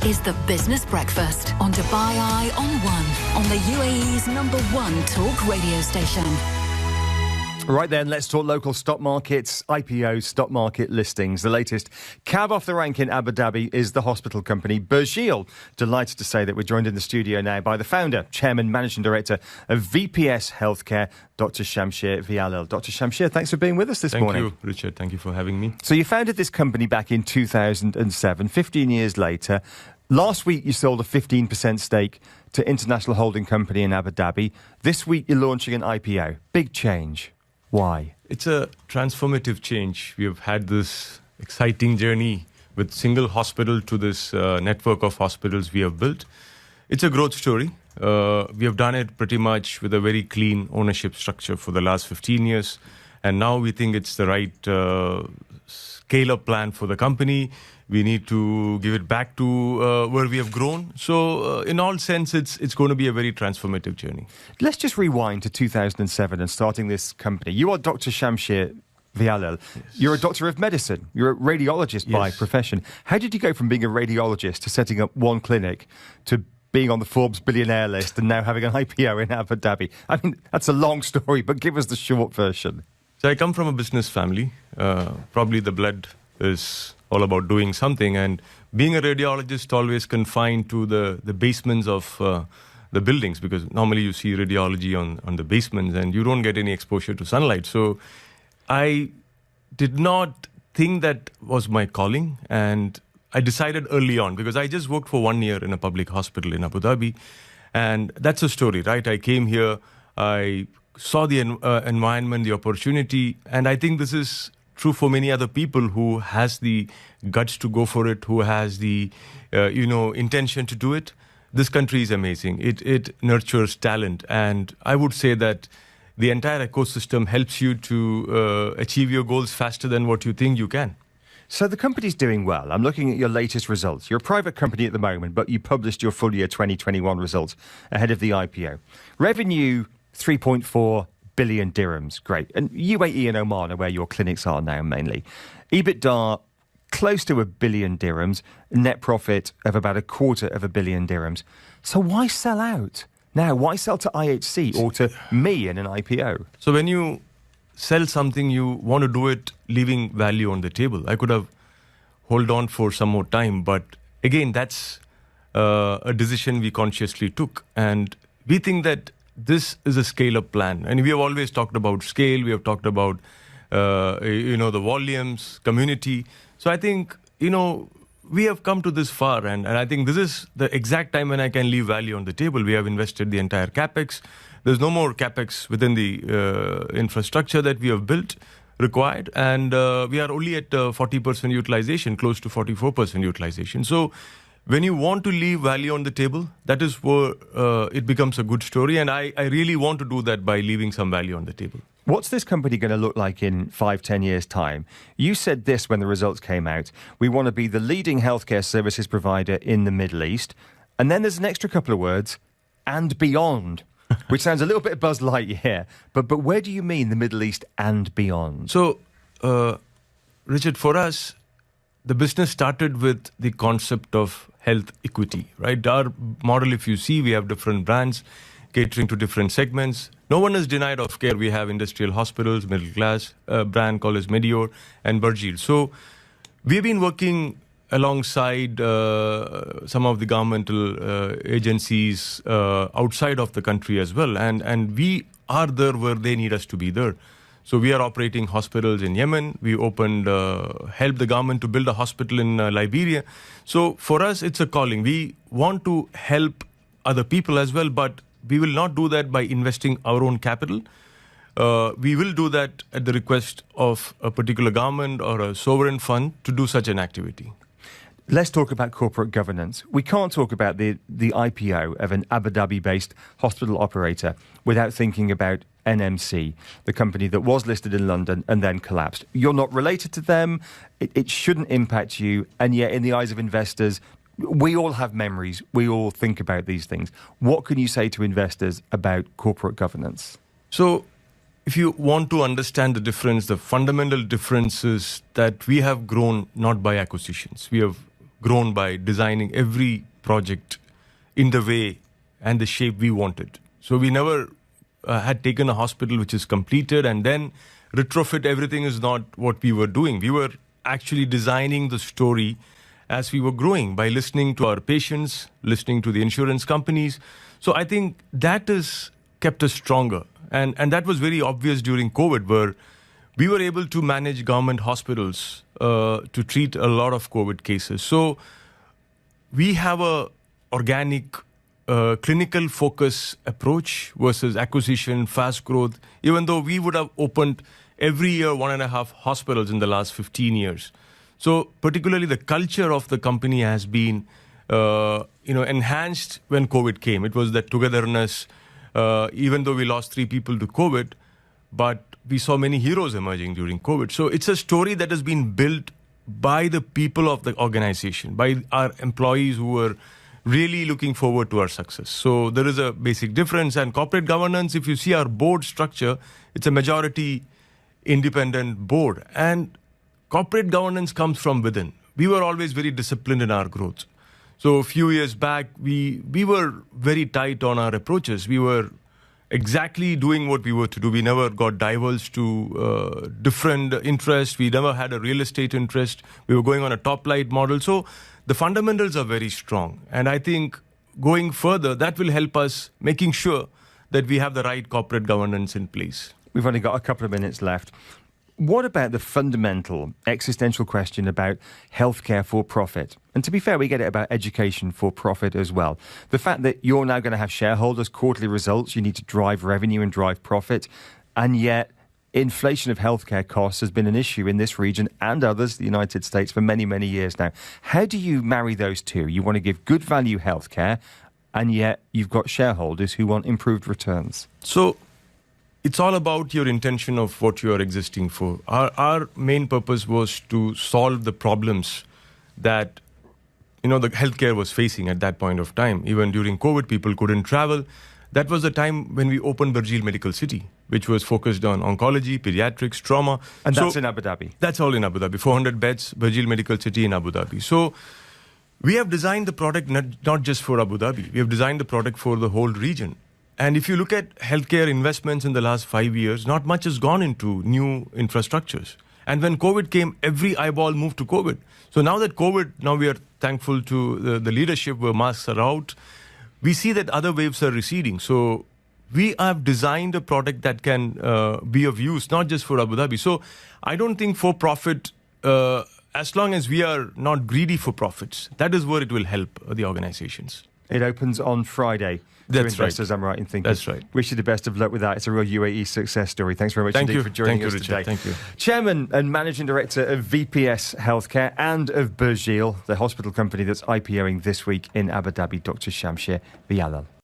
is The Business Breakfast on Dubai Eye on One, on the UAE's #1 talk radio station. Right then, let's talk local stock markets, IPOs, stock market listings. The latest cab off the rank in Abu Dhabi is the hospital company Burjeel. Delighted to say that we're joined in the studio now by the founder, chairman, managing director of VPS Healthcare, Dr. Shamsheer Vayalil. Dr. Shamsheer, thanks for being with us this morning. Thank you, Richard. Thank you for having me. So you founded this company back in 2007, 15 years later. Last week, you sold a 15% stake to International Holding Company in Abu Dhabi. This week, you're launching an IPO. Big change. Why? It's a transformative change. We have had this exciting journey with single hospital to this network of hospitals we have built. It's a growth story. We have done it pretty much with a very clean ownership structure for the last 15 years. And now we think it's the right scale-up plan for the company. We need to give it back to where we have grown. So in all sense, it's going to be a very transformative journey. Let's just rewind to 2007 and starting this company. You are Dr. Shamsheer Vayalil. Yes. You're a doctor of medicine. You're a radiologist by profession. How did you go from being a radiologist to setting up one clinic to being on the Forbes billionaire list and now having an IPO in Abu Dhabi? I mean, that's a long story, but give us the short version. So I come from a business family. Probably the blood is all about doing something, and being a radiologist always confined to the basements of the buildings, because normally you see radiology on the basements and you don't get any exposure to sunlight. So I did not think that was my calling, and I decided early on, because I just worked for 1 year in a public hospital in Abu Dhabi, and that's a story, right? I came here, I saw the environment, the opportunity, and I think this is true for many other people who has the guts to go for it, who has the intention to do it. This country is amazing. It nurtures talent, and I would say that the entire ecosystem helps you to achieve your goals faster than what you think you can. So the company's doing well. I'm looking at your latest results. You're a private company at the moment, but you published your full year 2021 results ahead of the IPO. Revenue, 3.4 billion dirhams. Great. And UAE and Oman are where your clinics are now mainly. EBITDA, close to 1 billion dirhams. Net profit of about 250 million dirhams. So why sell out? Now, why sell to IHC or to me in an IPO? So when you sell something, you want to do it leaving value on the table. I could have hold on for some more time, but again, that's a decision we consciously took. And we think that this is a scale-up plan. And we have always talked about scale. We have talked about, the volumes, community. So I think, we have come to this far. And I think this is the exact time when I can leave value on the table. We have invested the entire CapEx. There's no more CapEx within the infrastructure that we have built required. And we are only at 40% utilization, close to 44% utilization. So when you want to leave value on the table, that is where it becomes a good story. And I really want to do that by leaving some value on the table. What's this company going to look like in 5-10 years' time? You said this when the results came out. We want to be the leading healthcare services provider in the Middle East. And then there's an extra couple of words, and beyond, which sounds a little bit Buzz Lightyear. But where do you mean the Middle East and beyond? So, Richard, for us, the business started with the concept of health equity, right? Our model, if you see, we have different brands catering to different segments. No one is denied of care. We have industrial hospitals, middle class, brand called as Medior and Burjeel. So we've been working alongside some of the governmental agencies outside of the country as well. And we are there where they need us to be there. So we are operating hospitals in Yemen. We opened, helped the government to build a hospital in Liberia. So for us, it's a calling. We want to help other people as well, but we will not do that by investing our own capital. We will do that at the request of a particular government or a sovereign fund to do such an activity. Let's talk about corporate governance. We can't talk about the IPO of an Abu Dhabi-based hospital operator without thinking about NMC, the company that was listed in London and then collapsed. You're not related to them. It shouldn't impact you. And yet, in the eyes of investors, we all have memories. We all think about these things. What can you say to investors about corporate governance? So if you want to understand the difference, the fundamental difference is that we have grown not by acquisitions. We have grown by designing every project in the way and the shape we wanted. So we never had taken a hospital which is completed and then retrofit everything is not what we were doing. We were actually designing the story as we were growing by listening to our patients, listening to the insurance companies. So I think that has kept us stronger. And that was very obvious during COVID, where we were able to manage government hospitals to treat a lot of COVID cases. So we have a organic clinical focus approach versus acquisition, fast growth, even though we would have opened every year 1.5 hospitals in the last 15 years. So particularly the culture of the company has been enhanced when COVID came. It was that togetherness, even though we lost 3 people to COVID, but we saw many heroes emerging during COVID. So it's a story that has been built by the people of the organization, by our employees who were really looking forward to our success. So there is a basic difference. And corporate governance, if you see our board structure, it's a majority independent board. And corporate governance comes from within. We were always very disciplined in our growth. So a few years back, we were very tight on our approaches. We were exactly doing what we were to do. We never got divulged to different interests. We never had a real estate interest. We were going on a top-light model. So the fundamentals are very strong. And I think going further, that will help us making sure that we have the right corporate governance in place. We've only got a couple of minutes left. What about the fundamental existential question about healthcare for profit? And to be fair, we get it about education for profit as well. The fact that you're now going to have shareholders, quarterly results, you need to drive revenue and drive profit, and yet inflation of healthcare costs has been an issue in this region and others, the United States, for many, many years now. How do you marry those two? You want to give good value healthcare, and yet you've got shareholders who want improved returns. So it's all about your intention of what you are existing for. Our main purpose was to solve the problems that the healthcare was facing at that point of time. Even during COVID, people couldn't travel. That was the time when we opened Burjeel Medical City, which was focused on oncology, pediatrics, trauma. And that's in Abu Dhabi? That's all in Abu Dhabi. 400 beds, Burjeel Medical City in Abu Dhabi. So we have designed the product not just for Abu Dhabi. We have designed the product for the whole region. And if you look at healthcare investments in the last 5 years, not much has gone into new infrastructures. And when COVID came, every eyeball moved to COVID. So now that now we are thankful to the leadership where masks are out. We see that other waves are receding. So we have designed a product that can be of use, not just for Abu Dhabi. So I don't think for profit, as long as we are not greedy for profits, that is where it will help the organizations. It opens on Friday. That's to investors, right. I'm right in thinking. That's right. Wish you the best of luck with that. It's a real UAE success story. Thanks very much indeed for joining us today. Thank you. Chairman and Managing Director of VPS Healthcare and of Burjeel, the hospital company that's IPOing this week in Abu Dhabi, Dr. Shamsheer Vayalil.